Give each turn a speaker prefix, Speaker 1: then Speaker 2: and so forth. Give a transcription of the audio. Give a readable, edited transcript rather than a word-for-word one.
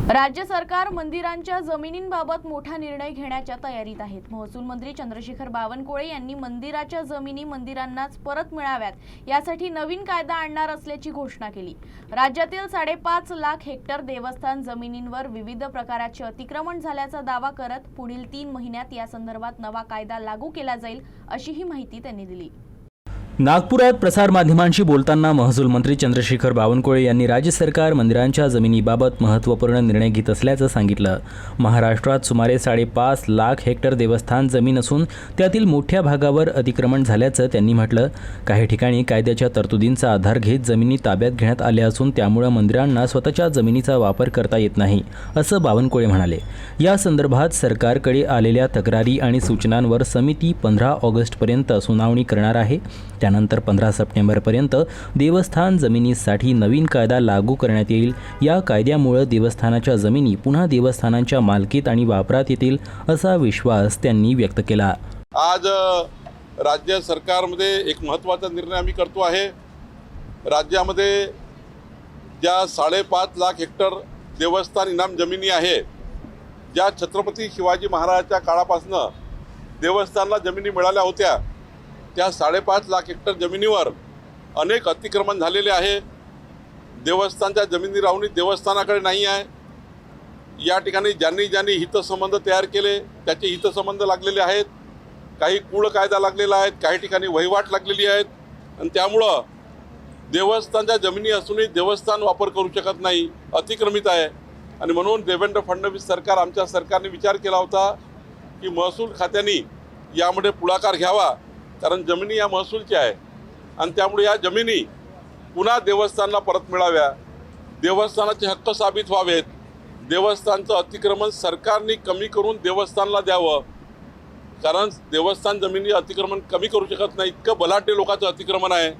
Speaker 1: राज्य सरकार मंदिरांच्या जमिनींबाबत मोठा निर्णय घेण्याच्या तयारीत आहेत। महसूल मंत्री चंद्रशेखर बावनकुळे यांनी मंदिराच्या जमिनी मंदिरांनाच परत मिळाव्यात यासाठी नवीन कायदा आणणार असल्याची घोषणा केली। राज्यातील 5.5 लाख हेक्टर देवस्थान जमिनींवर विविध प्रकारचे अतिक्रमण झाल्याचा दावा करत पुढील 3 महिन्यात या संदर्भात नवा कायदा लागू केला जाईल अशी ही माहिती त्यांनी दिली।
Speaker 2: नागपुरात प्रसारमाध्यमांशी बोलताना महसूल मंत्री चंद्रशेखर बावनकुळे यांनी राज्य सरकार मंदिरांच्या जमिनीबाबत महत्त्वपूर्ण निर्णय घेत असल्याचं सांगितलं। महाराष्ट्रात सुमारे 5.5 लाख हेक्टर देवस्थान जमीन असून त्यातील मोठ्या भागावर अतिक्रमण झाल्याचं त्यांनी म्हटलं। काही ठिकाणी कायद्याच्या तरतुदींचा आधार घेत जमिनी ताब्यात घेण्यात आल्या असून त्यामुळे मंदिरांना स्वतःच्या जमिनीचा वापर करता येत नाही असं बावनकुळे म्हणाले। या संदर्भात सरकारकडे आलेल्या तक्रारी आणि सूचनांवर समिती 15 ऑगस्टपर्यंत सुनावणी करणार आहे। त्यानंतर 15 सप्टेंबरपर्यंत देवस्थान जमिनीसाठी नवीन कायदा लागू करण्यात येईल। या कायद्यामुळे देवस्थानाच्या जमिनी पुन्हा देवस्थानांच्या मालकीत आणि वापरात येतील असा विश्वास त्यांनी व्यक्त केला।
Speaker 3: आज राज्य सरकारमध्ये एक महत्त्वाचा निर्णय आम्ही करतो आहे। राज्यामध्ये ज्या 5.5 लाख हेक्टर देवस्थान इनाम जमिनी आहे, ज्या छत्रपती शिवाजी महाराजांच्या काळापासून देवस्थानला जमिनी मिळाल्या होत्या, त्या 5.5 लाख हेक्टर जमिनीवर अनेक अतिक्रमण झालेले आहे। देवस्थानच्या जमिनी राहुनी देवस्थानाकडे नाही आहे। या ठिकाणी ज्यांनी हितसंबंध तयार केले त्याचे हितसंबंध लागलेले आहेत। काही कूळ कायदा लागलेला आहे, काही ठिकाणी वहिवाट लागलेली आहेत आणि त्यामुळं देवस्थानच्या जमिनी असूनही देवस्थान वापर करू शकत नाही, अतिक्रमित आहे। आणि म्हणून देवेंद्र फडणवीस सरकार, आमच्या सरकारने विचार केला होता की महसूल खात्याने यामध्ये पुढाकार घ्यावा, कारण जमिनी या महसूलची आहे आणि त्यामुळे या जमिनी पुन्हा देवस्थानला परत मिळाव्या, देवस्थानाचे हक्क साबित व्हावेत, देवस्थानचं अतिक्रमण सरकारने कमी करून देवस्थानला द्यावं, कारण देवस्थान जमिनी अतिक्रमण कमी करू शकत नाही, इतकं बलाढ्य लोकांचं अतिक्रमण आहे।